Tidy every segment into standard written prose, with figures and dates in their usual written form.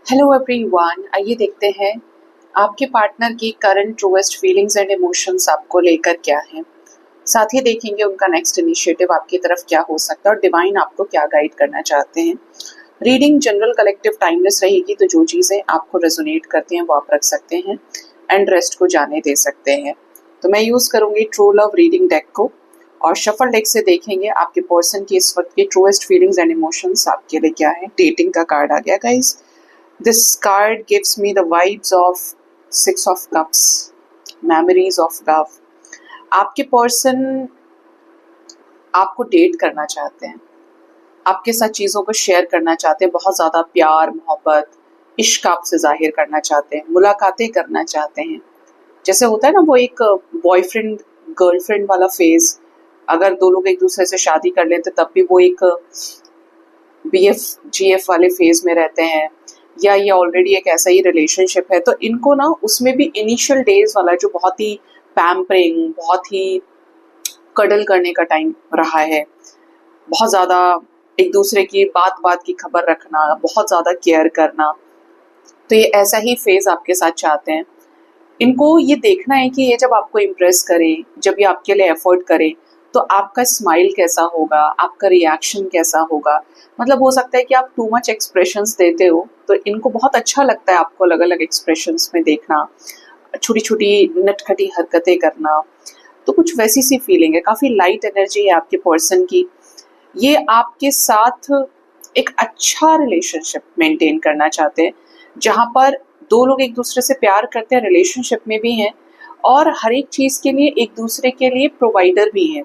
Hello everyone, आइए देखते हैं आपके पार्टनर की current truest feelings and emotions आपको लेकर क्या है। साथ ही देखेंगे उनका नेक्स्ट इनिशिएटिव आपकी तरफ क्या हो सकता है और डिवाइन आपको क्या गाइड करना चाहते हैं। रीडिंग जनरल कलेक्टिव टाइमलेस रहेगी, तो जो चीज़ें आपको रेजोनेट करती हैं वो आप रख सकते हैं एंड रेस्ट को जाने दे सकते हैं। तो मैं यूज़ करूँगी ट्रू लव रीडिंग डेक को और शफल डेक से देखेंगे आपके पर्सन की इस वक्त की ट्रूएस्ट फीलिंग्स एंड इमोशंस आपके लिए क्या है। डेटिंग का कार्ड आ गया guys. This card gives me the vibes of Six of Cups, memories of love. आपके पर्सन आपको डेट करना चाहते हैं, आपके साथ चीज़ों को शेयर करना चाहते हैं, बहुत ज़्यादा प्यार मोहब्बत इश्क आपसे जाहिर करना चाहते हैं, मुलाकातें करना चाहते हैं। जैसे होता है ना वो एक बॉयफ्रेंड गर्लफ्रेंड वाला फेज, अगर दो लोग एक दूसरे से शादी कर लेते तब भी वो एक BF GF वाले फेज में रहते हैं, या ये ऑलरेडी एक ऐसा ही रिलेशनशिप है, तो इनको ना उसमें भी इनिशियल डेज वाला जो बहुत ही पैम्परिंग, बहुत ही कडल करने का टाइम रहा है, बहुत ज़्यादा एक दूसरे की बात बात की खबर रखना, बहुत ज़्यादा केयर करना, तो ये ऐसा ही फेज आपके साथ चाहते हैं। इनको ये देखना है कि ये जब आपको इम्प्रेस करे, जब ये आपके लिए एफर्ट करे, तो आपका स्माइल कैसा होगा, आपका रिएक्शन कैसा होगा। मतलब हो सकता है कि आप टू मच एक्सप्रेशंस देते हो, तो इनको बहुत अच्छा लगता है आपको अलग अलग एक्सप्रेशंस में देखना, छोटी छोटी नटखटी हरकतें करना। तो कुछ वैसी सी फीलिंग है, काफ़ी लाइट एनर्जी है आपके पर्सन की। ये आपके साथ एक अच्छा रिलेशनशिप मेंटेन करना चाहते हैं, जहाँ पर दो लोग एक दूसरे से प्यार करते हैं, रिलेशनशिप में भी हैं और हर एक चीज़ के लिए एक दूसरे के लिए प्रोवाइडर भी हैं,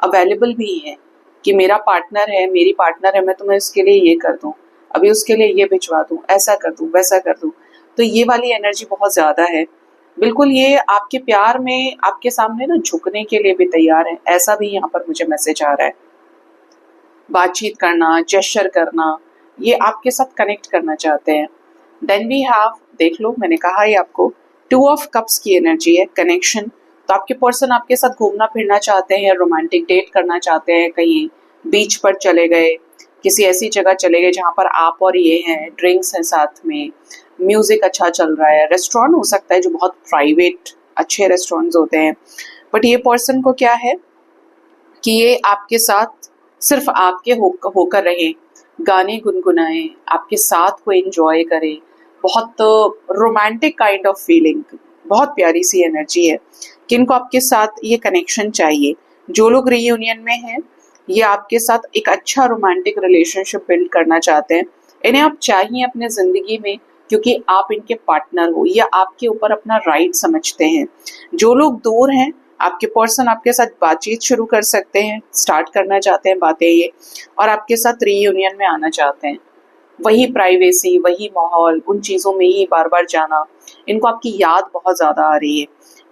अवेलेबल भी हैं कि मेरा पार्टनर है, मेरी पार्टनर है, मैं तुम्हें इसके लिए ये कर दूँ, अभी उसके लिए ये भिजवा दूँ, ऐसा कर दूँ, वैसा कर दूँ। तो ये वाली एनर्जी बहुत ज़्यादा है। बिल्कुल ये आपके प्यार में आपके सामने ना झुकने के लिए भी तैयार है, ऐसा भी यहाँ पर मुझे मैसेज आ रहा है। बातचीत करना, जेस्चर करना, ये आपके साथ कनेक्ट करना चाहते हैं। देन वी हैव, देख लो मैंने कहा ही आपको, 2 ऑफ कप्स की एनर्जी है, कनेक्शन। तो आपके पर्सन आपके साथ घूमना फिरना चाहते हैं, रोमांटिक डेट करना चाहते हैं, कहीं बीच पर चले गए, किसी ऐसी जगह चले गए जहाँ पर आप और ये हैं, ड्रिंक्स हैं साथ में, म्यूजिक अच्छा चल रहा है, रेस्टोरेंट हो सकता है जो बहुत प्राइवेट अच्छे रेस्टोरेंट्स होते हैं। बट ये पर्सन को क्या है कि ये आपके साथ सिर्फ आपके होकर रहे, गाने गुनगुनाए, आपके साथ को एंजॉय करे, बहुत रोमांटिक काइंड ऑफ फीलिंग, बहुत प्यारी सी एनर्जी है कि इनको आपके साथ ये कनेक्शन चाहिए। जो लोग रीयूनियन में हैं, ये आपके साथ एक अच्छा रोमांटिक रिलेशनशिप बिल्ड करना चाहते हैं। इन्हें आप चाहिए अपने ज़िंदगी में, क्योंकि आप इनके पार्टनर हो, या आपके ऊपर अपना राइट समझते हैं। जो लोग दूर हैं, आपके पर्सन आपके साथ बातचीत शुरू कर सकते हैं, स्टार्ट करना चाहते हैं बातें ये, और आपके साथ रीयूनियन में आना चाहते हैं। वही प्राइवेसी, वही माहौल, उन चीज़ों में ही बार बार जाना। इनको आपकी याद बहुत ज़्यादा आ रही है,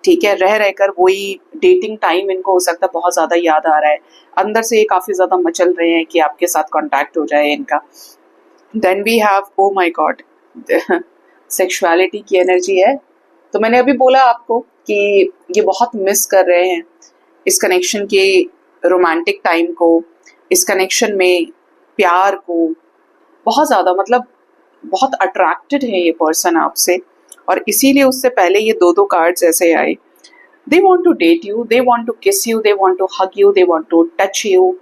ठीक है, रह रहकर वही डेटिंग टाइम इनको हो सकता है बहुत ज़्यादा याद आ रहा है, अंदर से ये काफ़ी ज़्यादा मचल रहे हैं कि आपके साथ कांटेक्ट हो जाए इनका। Then we have, oh my God, sexuality की एनर्जी है। तो मैंने अभी बोला आपको कि ये बहुत मिस कर रहे हैं इस कनेक्शन के रोमांटिक टाइम को, इस कनेक्शन में प्यार को बहुत ज़्यादा, मतलब बहुत अट्रैक्टेड है ये पर्सन आपसे, और इसीलिए उससे पहले ये दो कार्ड्स ऐसे आए। They want to date you, they want to kiss you, they want to hug you, they want to touch you,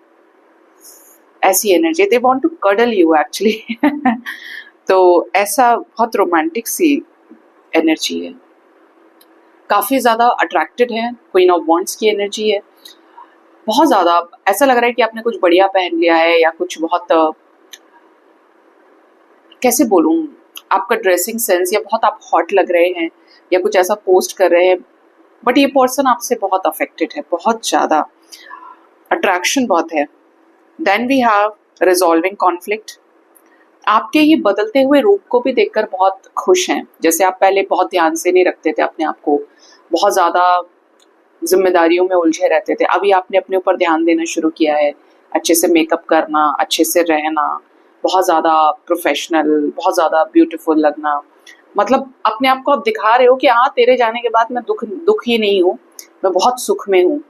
ऐसी energy, they want to cuddle you actually. तो ऐसा बहुत रोमांटिक सी एनर्जी है, काफ़ी ज़्यादा अट्रैक्टेड है, क्वीन ऑफ वॉन्ड्स की energy है। बहुत ज़्यादा ऐसा लग रहा है कि आपने कुछ बढ़िया पहन लिया है, या कुछ बहुत कैसे बोलूँ, आपका ड्रेसिंग सेंस, या बहुत आप हॉट लग रहे हैं, या कुछ ऐसा पोस्ट कर रहे हैं। बट ये पर्सन आपसे बहुत अफेक्टेड है, बहुत ज़्यादा अट्रैक्शन बहुत है। Then we have resolving conflict. आपके ये बदलते हुए रूप को भी देखकर बहुत खुश हैं। जैसे आप पहले बहुत ध्यान से नहीं रखते थे अपने आप को, बहुत ज़्यादा जिम्मेदारियों में उलझे रहते थे, अभी आपने अपने ऊपर ध्यान देना शुरू किया है, अच्छे से मेकअप करना, अच्छे से रहना, बहुत ज़्यादा प्रोफेशनल, बहुत ज़्यादा ब्यूटीफुल लगना। मतलब अपने आप को आप दिखा रहे हो कि हाँ, तेरे जाने के बाद मैं दुख ही नहीं हूँ, मैं बहुत सुख में हूँ।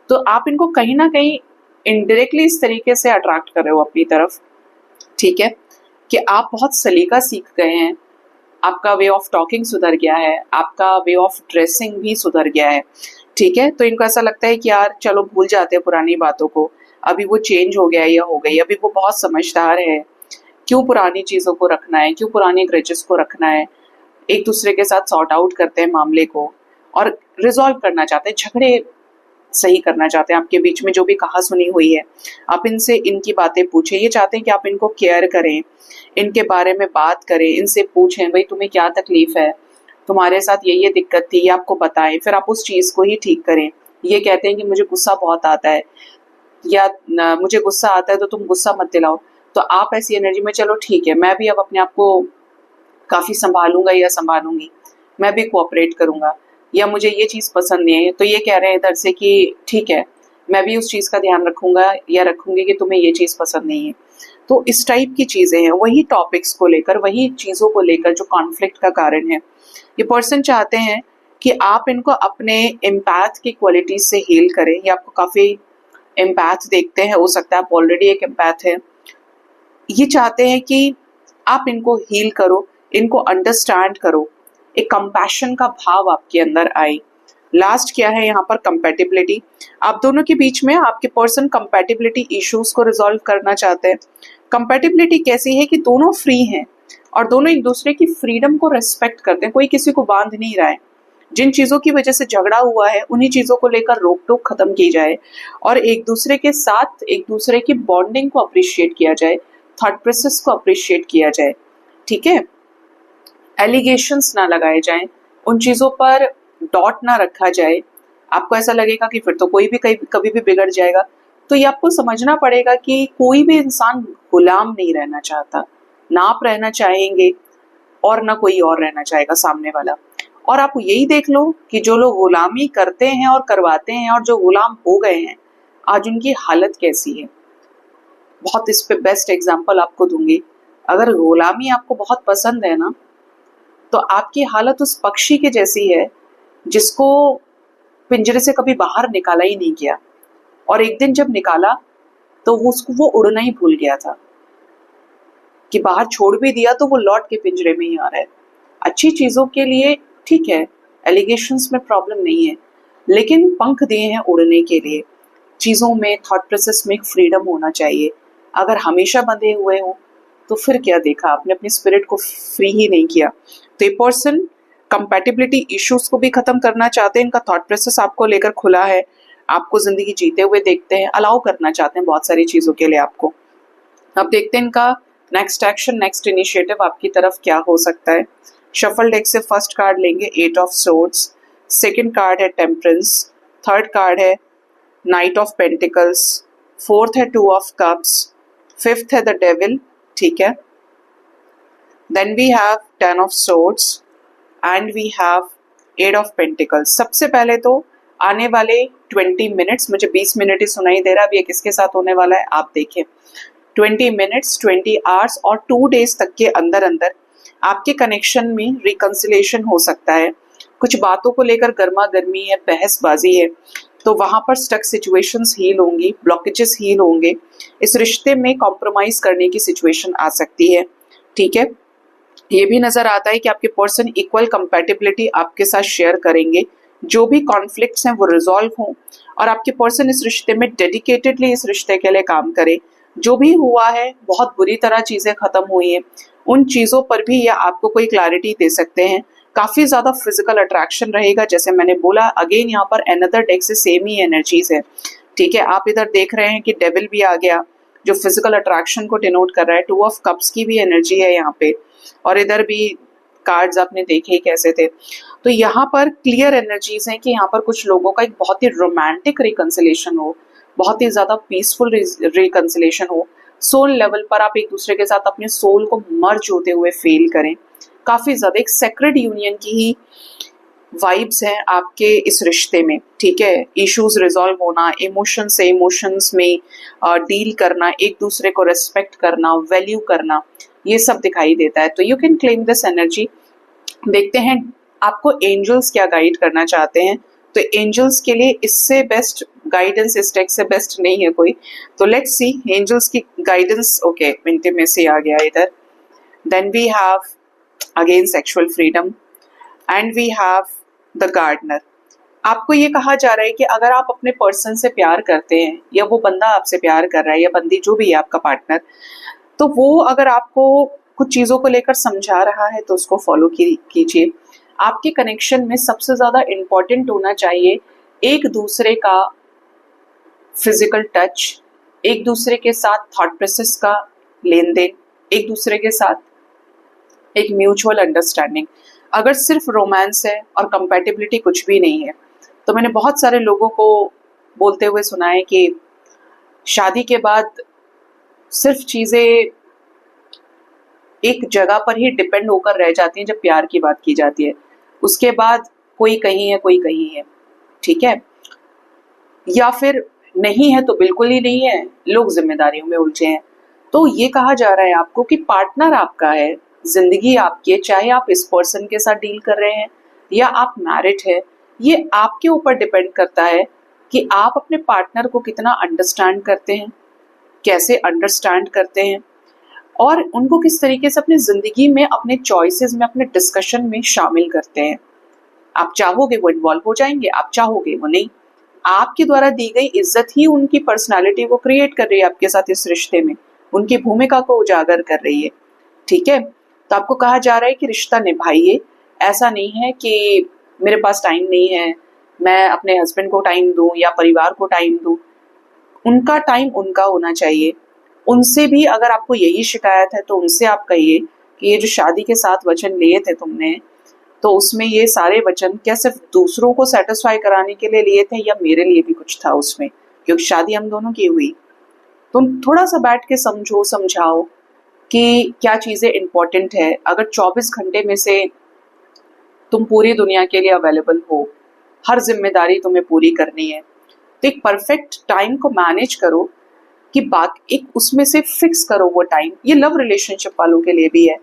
तो आप इनको कहीं ना कहीं इनडायरेक्टली इस तरीके से अट्रैक्ट कर रहे हो अपनी तरफ, ठीक है, कि आप बहुत सलीका सीख गए हैं, आपका वे ऑफ टॉकिंग सुधर गया है, आपका वे ऑफ ड्रेसिंग भी सुधर गया है, ठीक है। तो इनको ऐसा लगता है कि यार चलो भूल जाते हैं पुरानी बातों को, अभी वो चेंज हो गया या हो गई, अभी वो बहुत समझदार है, क्यों पुरानी चीज़ों को रखना है, क्यों पुराने ग्रजेस को रखना है। एक दूसरे के साथ सॉर्ट आउट करते हैं मामले को और रिजॉल्व करना चाहते हैं, झगड़े सही करना चाहते हैं। आपके बीच में जो भी कहा सुनी हुई है आप इनसे इनकी बातें पूछें, ये चाहते हैं कि आप इनको केयर करें, इनके बारे में बात करें, इनसे पूछें भाई तुम्हें क्या तकलीफ है, तुम्हारे साथ ये दिक्कत थी, ये आपको बताएं, फिर आप उस चीज़ को ही ठीक करें। ये कहते हैं कि मुझे गुस्सा बहुत आता है या मुझे गुस्सा आता है तो तुम गुस्सा मत दिलाओ, तो आप ऐसी एनर्जी में चलो ठीक है मैं भी अब अपने आप को काफ़ी संभालूंगा या संभालूंगी, मैं भी कोऑपरेट करूंगा, या मुझे ये चीज़ पसंद नहीं है, तो ये कह रहे हैं इधर से कि ठीक है मैं भी उस चीज़ का ध्यान रखूंगा या रखूंगी कि तुम्हें ये चीज़ पसंद नहीं है। तो इस टाइप की चीज़ें हैं, वही टॉपिक्स को लेकर, वही चीज़ों को लेकर जो कॉन्फ्लिक्ट का कारण है। ये पर्सन चाहते हैं कि आप इनको अपने एम्पैथ की क्वालिटी से हील करें, या आपको काफ़ी एम्पैथ देखते हैं, हो सकता है आप ऑलरेडी एक एम्पैथ है। ये चाहते हैं कि आप इनको हील करो, इनको अंडरस्टैंड करो, एक कंपैशन का भाव आपके अंदर आए। लास्ट क्या है यहाँ पर, कंपैटिबिलिटी। आप दोनों के बीच में आपके पर्सन कंपैटिबिलिटी इश्यूज को रिजॉल्व करना चाहते हैं। कंपैटिबिलिटी कैसी है कि दोनों फ्री हैं और दोनों एक दूसरे की फ्रीडम को रेस्पेक्ट करते हैं, कोई किसी को बांध नहीं रहा है। जिन चीज़ों की वजह से झगड़ा हुआ है उन्हीं चीज़ों को लेकर रोक टोक खत्म की जाए और एक दूसरे के साथ एक दूसरे की बॉन्डिंग को अप्रिशिएट किया जाए, थॉट प्रोसेस को अप्रिशिएट किया जाए, ठीक है। एलिगेशंस ना लगाए जाएं, उन चीज़ों पर डॉट ना रखा जाए। आपको ऐसा लगेगा कि फिर तो कोई भी कभी भी बिगड़ जाएगा, तो ये आपको समझना पड़ेगा कि कोई भी इंसान गुलाम नहीं रहना चाहता, ना आप रहना चाहेंगे और ना कोई और रहना चाहेगा सामने वाला। और आप यही देख लो कि जो लोग गुलामी करते हैं और करवाते हैं और जो गुलाम हो गए हैं आज उनकी हालत कैसी है। बहुत इस पे बेस्ट एग्जांपल आपको दूंगी, अगर गुलामी आपको बहुत पसंद है ना तो आपकी हालत उस पक्षी के जैसी है जिसको पिंजरे से कभी बाहर निकाला ही नहीं गया और एक दिन जब निकाला तो वो उड़ना ही भूल गया था, कि बाहर छोड़ भी दिया तो वो लौट के पिंजरे में ही आ रहा है। अच्छी चीज़ों के लिए ठीक है, एलिगेशंस में प्रॉब्लम नहीं है, लेकिन पंख दिए हैं उड़ने के लिए। चीज़ों में, थॉट प्रोसेस में एक फ्रीडम होना चाहिए। अगर हमेशा बंधे हुए हो तो फिर क्या देखा आपने, अपनी स्पिरिट को फ्री ही नहीं किया। तो ये पर्सन कंपैटिबिलिटी इश्यूज को भी खत्म करना चाहते हैं, इनका थॉट प्रोसेस आपको लेकर खुला है, आपको जिंदगी जीते हुए देखते हैं, अलाउ करना चाहते हैं बहुत सारी चीज़ों के लिए आपको। अब देखते हैं इनका नेक्स्ट एक्शन, नेक्स्ट इनिशिएटिव आपकी तरफ क्या हो सकता है। शफल डेक से फर्स्ट कार्ड लेंगे 8 ऑफ सोर्ड्स, सेकंड कार्ड है टेम्परेंस, थर्ड कार्ड है नाइट ऑफ पेंटिकल्स, फोर्थ है 2 ऑफ कप्स, फिफ्थ है द डेविल, ठीक है। Then we have 10 of swords and we have 8 of pentacles. सबसे पहले तो आने वाले 20 मिनट्स, मुझे 20 मिनट ही सुनाई दे रहा है, अब ये किसके साथ होने वाला है आप देखिए। 20 मिनट्स, 20 आवर्स और 2 डेज तक के अंदर अंदर आपके कनेक्शन में रिकंसिलेशन हो सकता है। कुछ बातों को लेकर गर्मा गर्मी है, बहसबाजी है, तो वहां पर स्टक सिचुएशंस हील होंगी, ब्लॉकेजेस हील होंगे, इस रिश्ते में कॉम्प्रोमाइज करने की सिचुएशन आ सकती है, ठीक है। ये भी नजर आता है कि आपके पर्सन इक्वल कंपैटिबिलिटी आपके साथ शेयर करेंगे, जो भी कॉन्फ्लिक्ट्स हैं वो रिजॉल्व हों और आपके पर्सन इस रिश्ते में डेडिकेटेडली इस रिश्ते के लिए काम करे। जो भी हुआ है, बहुत बुरी तरह चीजें खत्म हुई हैं, उन चीजों पर भी ये आपको कोई क्लैरिटी दे सकते हैं। काफी ज्यादा फिजिकल अट्रैक्शन रहेगा, जैसे मैंने बोला अगेन यहाँ पर अनदर डेक से सेम ही एनर्जीज है, ठीक है। आप इधर देख रहे हैं कि डेविल भी आ गया जो फिजिकल अट्रैक्शन को डिनोट कर रहा है, 2 ऑफ कप्स की भी एनर्जी है यहाँ पे, और इधर भी कार्ड्स आपने देखे ही कैसे थे। तो यहाँ पर क्लियर एनर्जीज हैं कि यहाँ पर कुछ लोगों का एक बहुत ही रोमांटिक रिकंसिलेशन हो, बहुत ही ज्यादा पीसफुल रिकंसिलेशन हो, सोल लेवल पर आप एक दूसरे के साथ अपने सोल को मर्ज होते हुए फील करें। काफी ज्यादा एक सेक्रेड यूनियन की ही वाइब्स हैं आपके इस रिश्ते में, ठीक है। इश्यूज रिजॉल्व होना, इमोशन से इमोशंस में डील करना, एक दूसरे को रेस्पेक्ट करना, वैल्यू करना, ये सब दिखाई देता है। तो you can claim this energy. देखते हैं आपको एंजल्स क्या गाइड करना चाहते हैं। तो एंजल्स के लिए इससे बेस्ट गाइडेंस इस टेक से बेस्ट नहीं है कोई, तो लेट्स सी एंजल्स की गाइडेंस। ओके, इंटिमेसी आ गया इधर। Then we have again sexual freedom, and we have the gardener. आपको ये कहा जा रहा है कि अगर आप अपने पर्सन से प्यार करते हैं या वो बंदा आपसे प्यार कर रहा है या बंदी जो भी है आपका पार्टनर, तो वो अगर आपको कुछ चीज़ों को लेकर समझा रहा है तो उसको फॉलो कीजिए। आपके कनेक्शन में सबसे ज़्यादा इम्पॉर्टेंट होना चाहिए एक दूसरे का फिजिकल टच, एक दूसरे के साथ थॉट प्रोसेस का लेन देन, एक दूसरे के साथ एक म्यूचुअल अंडरस्टैंडिंग। अगर सिर्फ रोमांस है और कंपैटिबिलिटी कुछ भी नहीं है, तो मैंने बहुत सारे लोगों को बोलते हुए सुना है कि शादी के बाद सिर्फ चीज़ें एक जगह पर ही डिपेंड होकर रह जाती हैं जब प्यार की बात की जाती है, उसके बाद कोई कहीं है कोई कहीं है, ठीक है, या फिर नहीं है तो बिल्कुल ही नहीं है, लोग जिम्मेदारियों में उलझे हैं। तो ये कहा जा रहा है आपको कि पार्टनर आपका है, जिंदगी आपकी है, चाहे आप इस पर्सन के साथ डील कर रहे हैं या आप मैरिड है, ये आपके ऊपर डिपेंड करता है कि आप अपने पार्टनर को कितना अंडरस्टैंड करते हैं, कैसे अंडरस्टैंड करते हैं और उनको किस तरीके से अपनी जिंदगी में, अपने चॉइसेस में, अपने डिस्कशन में शामिल करते हैं। आप चाहोगे वो इन्वॉल्व हो जाएंगे, आप चाहोगे वो नहीं। आपके द्वारा दी गई इज्जत ही उनकी पर्सनालिटी को क्रिएट कर रही है आपके साथ इस रिश्ते में, उनकी भूमिका को उजागर कर रही है, ठीक है। तो आपको कहा जा रहा है कि रिश्ता निभाइए। ऐसा नहीं है कि मेरे पास टाइम नहीं है, मैं अपने हस्बैंड को टाइम दूं या परिवार को टाइम दूं। उनका टाइम उनका होना चाहिए। उनसे भी अगर आपको यही शिकायत है तो उनसे आप कहिए कि ये जो शादी के 7 वचन लिए थे तुमने, तो उसमें ये सारे वचन क्या सिर्फ दूसरों को सेटिस्फाई कराने के लिए लिए थे या मेरे लिए भी कुछ था उसमें, क्योंकि शादी हम दोनों की हुई। तुम थोड़ा सा बैठ के समझो, समझाओ कि क्या चीज़ें इंपॉर्टेंट है। अगर 24 घंटे में से तुम पूरी दुनिया के लिए अवेलेबल हो, हर जिम्मेदारी तुम्हें पूरी करनी है, तो एक परफेक्ट टाइम को मैनेज करो कि बाकी एक उसमें से फिक्स करो वो टाइम। ये लव रिलेशनशिप वालों के लिए भी है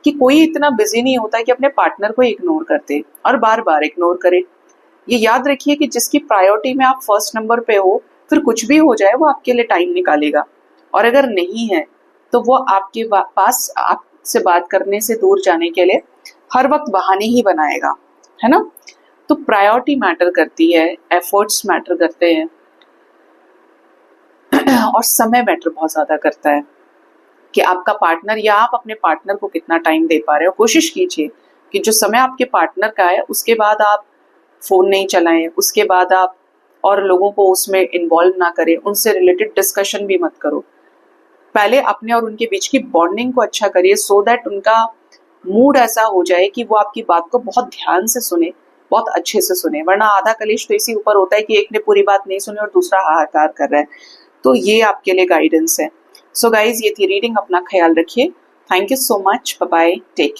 कि कोई इतना बिजी नहीं होता कि अपने पार्टनर को इग्नोर करते और बार बार इग्नोर करे। ये याद रखिए कि जिसकी प्रायोरिटी में आप फर्स्ट नंबर पे हो, फिर कुछ भी हो जाए वो आपके लिए टाइम निकालेगा, और अगर नहीं है तो वो आपके पास आपसे बात करने से दूर जाने के लिए हर वक्त बहाने ही बनाएगा, है ना। तो प्रायोरिटी मैटर करती है, एफर्ट्स मैटर करते हैं और समय मैटर बहुत ज्यादा करता है कि आपका पार्टनर या आप अपने पार्टनर को कितना टाइम दे पा रहे हो। कोशिश कीजिए कि जो समय आपके पार्टनर का है उसके बाद आप फोन नहीं चलाएं, उसके बाद आप और लोगों को उसमें इन्वॉल्व ना करें, उनसे रिलेटेड डिस्कशन भी मत करो। पहले अपने और उनके बीच की बॉन्डिंग को अच्छा करिए, सो दैट उनका मूड ऐसा हो जाए कि वो आपकी बात को बहुत ध्यान से सुने, बहुत अच्छे से सुने। वरना आधा कलेश तो इसी ऊपर होता है कि एक ने पूरी बात नहीं सुनी और दूसरा हाहाकार कर रहा है। तो ये आपके लिए गाइडेंस है। सो गाइज, ये थी रीडिंग, अपना ख्याल रखिए। Thank you so much, bye bye, take care.